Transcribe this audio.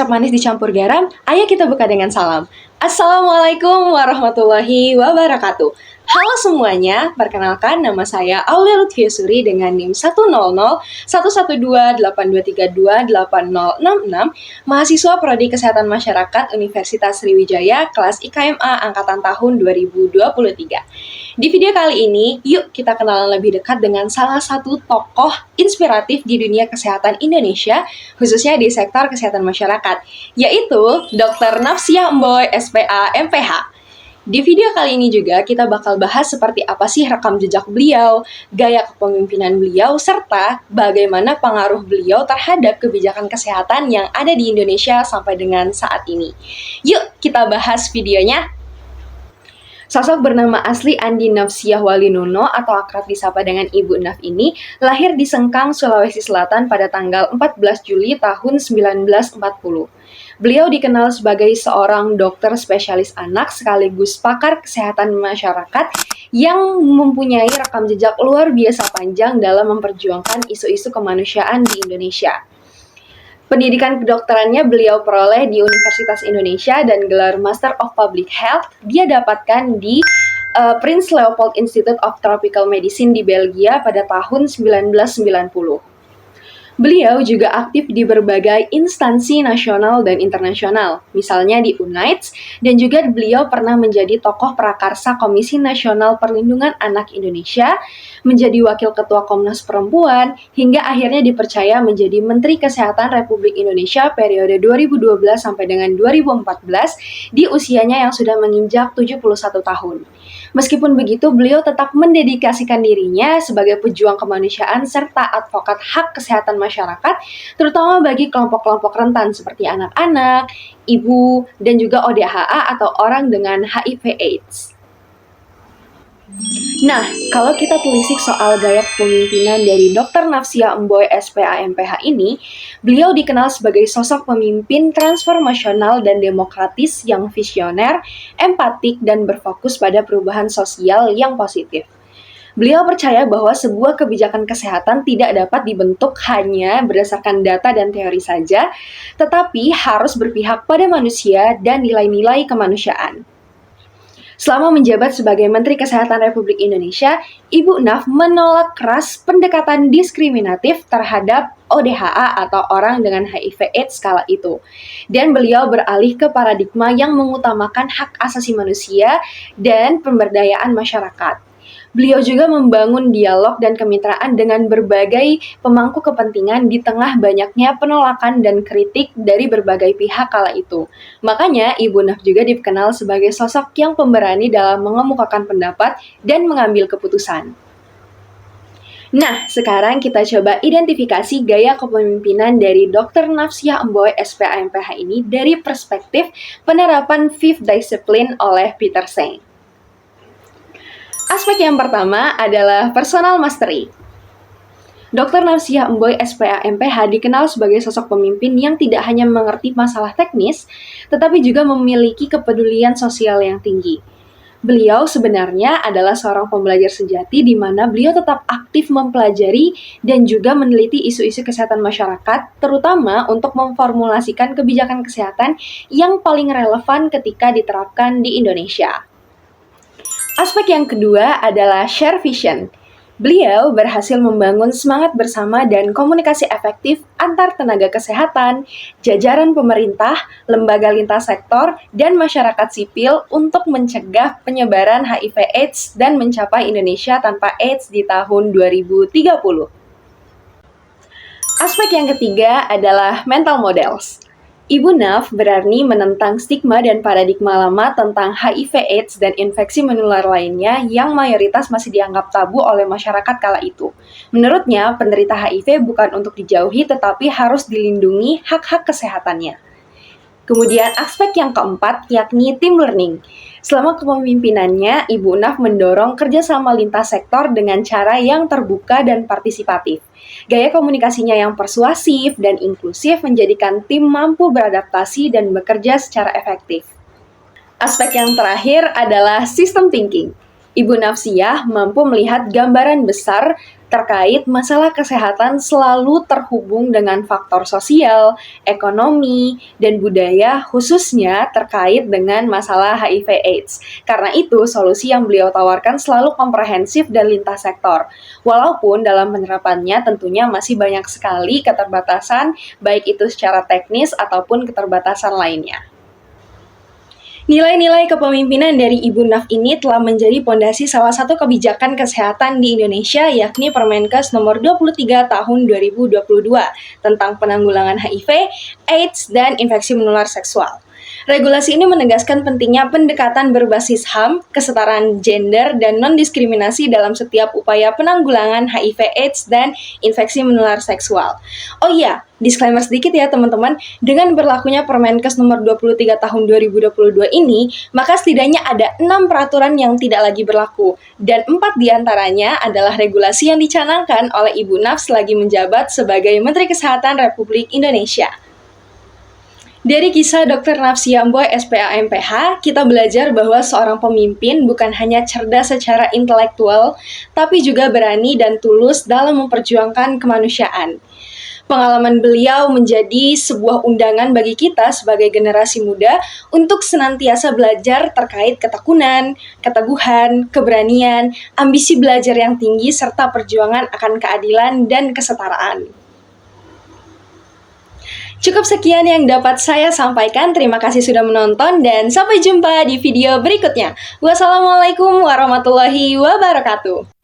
Kecap manis dicampur garam, ayo kita buka dengan salam. Assalamualaikum warahmatullahi wabarakatuh. Halo semuanya, perkenalkan nama saya Aulia Lutfiusuri dengan NIM 100111232328066, mahasiswa Prodi Kesehatan Masyarakat Universitas Sriwijaya kelas IKMA angkatan tahun 2023. Di video kali ini, yuk kita kenalan lebih dekat dengan salah satu tokoh inspiratif di dunia kesehatan Indonesia, khususnya di sektor kesehatan masyarakat, yaitu Dr. Nafsiah Emboy, SPA, MPH. Di video kali ini juga kita bakal bahas seperti apa sih rekam jejak beliau, gaya kepemimpinan beliau, serta bagaimana pengaruh beliau terhadap kebijakan kesehatan yang ada di Indonesia sampai dengan saat ini. Yuk kita bahas videonya. Sosok bernama asli Andi Nafsiah Walinuno atau akrab disapa dengan Ibu Naf ini lahir di Sengkang, Sulawesi Selatan pada tanggal 14 Juli tahun 1940. Beliau dikenal sebagai seorang dokter spesialis anak sekaligus pakar kesehatan masyarakat yang mempunyai rekam jejak luar biasa panjang dalam memperjuangkan isu-isu kemanusiaan di Indonesia. Pendidikan kedokterannya beliau peroleh di Universitas Indonesia dan gelar Master of Public Health dia dapatkan di Prince Leopold Institute of Tropical Medicine di Belgia pada tahun 1990. Beliau juga aktif di berbagai instansi nasional dan internasional, misalnya di UNAIDS, dan juga beliau pernah menjadi tokoh prakarsa Komisi Nasional Perlindungan Anak Indonesia, menjadi wakil ketua Komnas Perempuan, hingga akhirnya dipercaya menjadi Menteri Kesehatan Republik Indonesia periode 2012 sampai dengan 2014 di usianya yang sudah menginjak 71 tahun. Meskipun begitu, beliau tetap mendedikasikan dirinya sebagai pejuang kemanusiaan serta advokat hak kesehatan masyarakat, terutama bagi kelompok-kelompok rentan seperti anak-anak, ibu, dan juga ODHA atau orang dengan HIV/AIDS. Nah, kalau kita telisik soal gaya kepemimpinan dari Dr. Nafsiah Emboy SPA MPH ini, beliau dikenal sebagai sosok pemimpin transformasional dan demokratis yang visioner, empatik, dan berfokus pada perubahan sosial yang positif. Beliau percaya bahwa sebuah kebijakan kesehatan tidak dapat dibentuk hanya berdasarkan data dan teori saja, tetapi harus berpihak pada manusia dan nilai-nilai kemanusiaan. Selama menjabat sebagai Menteri Kesehatan Republik Indonesia, Ibu Naf menolak keras pendekatan diskriminatif terhadap ODHA atau orang dengan HIV/AIDS kala itu. Dan beliau beralih ke paradigma yang mengutamakan hak asasi manusia dan pemberdayaan masyarakat. Beliau juga membangun dialog dan kemitraan dengan berbagai pemangku kepentingan di tengah banyaknya penolakan dan kritik dari berbagai pihak kala itu. Makanya, Ibu Naf juga dikenal sebagai sosok yang pemberani dalam mengemukakan pendapat dan mengambil keputusan. Nah, sekarang kita coba identifikasi gaya kepemimpinan dari Dr. Nafsiah Emboy SPA MPH ini dari perspektif penerapan Fifth Discipline oleh Peter Senge. Aspek yang pertama adalah personal mastery. Dr. Nafsiah Emboy SPA MPH dikenal sebagai sosok pemimpin yang tidak hanya mengerti masalah teknis, tetapi juga memiliki kepedulian sosial yang tinggi. Beliau sebenarnya adalah seorang pembelajar sejati di mana beliau tetap aktif mempelajari dan juga meneliti isu-isu kesehatan masyarakat, terutama untuk memformulasikan kebijakan kesehatan yang paling relevan ketika diterapkan di Indonesia. Aspek yang kedua adalah share vision. Beliau berhasil membangun semangat bersama dan komunikasi efektif antar tenaga kesehatan, jajaran pemerintah, lembaga lintas sektor, dan masyarakat sipil untuk mencegah penyebaran HIV/AIDS dan mencapai Indonesia tanpa AIDS di tahun 2030. Aspek yang ketiga adalah mental models. Ibu Naf berani menentang stigma dan paradigma lama tentang HIV/AIDS dan infeksi menular lainnya yang mayoritas masih dianggap tabu oleh masyarakat kala itu. Menurutnya, penderita HIV bukan untuk dijauhi tetapi harus dilindungi hak-hak kesehatannya. Kemudian aspek yang keempat yakni team learning. Selama kepemimpinannya, Ibu Naf mendorong kerjasama lintas sektor dengan cara yang terbuka dan partisipatif. Gaya komunikasinya yang persuasif dan inklusif menjadikan tim mampu beradaptasi dan bekerja secara efektif. Aspek yang terakhir adalah system thinking. Ibu Nafsiyah mampu melihat gambaran besar terkait masalah kesehatan selalu terhubung dengan faktor sosial, ekonomi, dan budaya khususnya terkait dengan masalah HIV/AIDS. Karena itu, solusi yang beliau tawarkan selalu komprehensif dan lintas sektor. Walaupun dalam penerapannya tentunya masih banyak sekali keterbatasan, baik itu secara teknis ataupun keterbatasan lainnya. Nilai-nilai kepemimpinan dari Ibu Naf ini telah menjadi pondasi salah satu kebijakan kesehatan di Indonesia, yakni Permenkes nomor 23 tahun 2022 tentang penanggulangan HIV, AIDS, dan infeksi menular seksual. Regulasi ini menegaskan pentingnya pendekatan berbasis HAM, kesetaraan gender, dan non-diskriminasi dalam setiap upaya penanggulangan HIV/AIDS dan infeksi menular seksual. Oh iya, disclaimer sedikit ya teman-teman, dengan berlakunya Permenkes nomor 23 tahun 2022 ini, maka setidaknya ada 6 peraturan yang tidak lagi berlaku, dan 4 diantaranya adalah regulasi yang dicanangkan oleh Ibu Naf selagi menjabat sebagai Menteri Kesehatan Republik Indonesia. Dari kisah Dr. Nafsiyah Mboy, SPA MPH, kita belajar bahwa seorang pemimpin bukan hanya cerdas secara intelektual, tapi juga berani dan tulus dalam memperjuangkan kemanusiaan. Pengalaman beliau menjadi sebuah undangan bagi kita sebagai generasi muda untuk senantiasa belajar terkait ketekunan, keteguhan, keberanian, ambisi belajar yang tinggi, serta perjuangan akan keadilan dan kesetaraan. Cukup sekian yang dapat saya sampaikan. Terima kasih sudah menonton dan sampai jumpa di video berikutnya. Wassalamualaikum warahmatullahi wabarakatuh.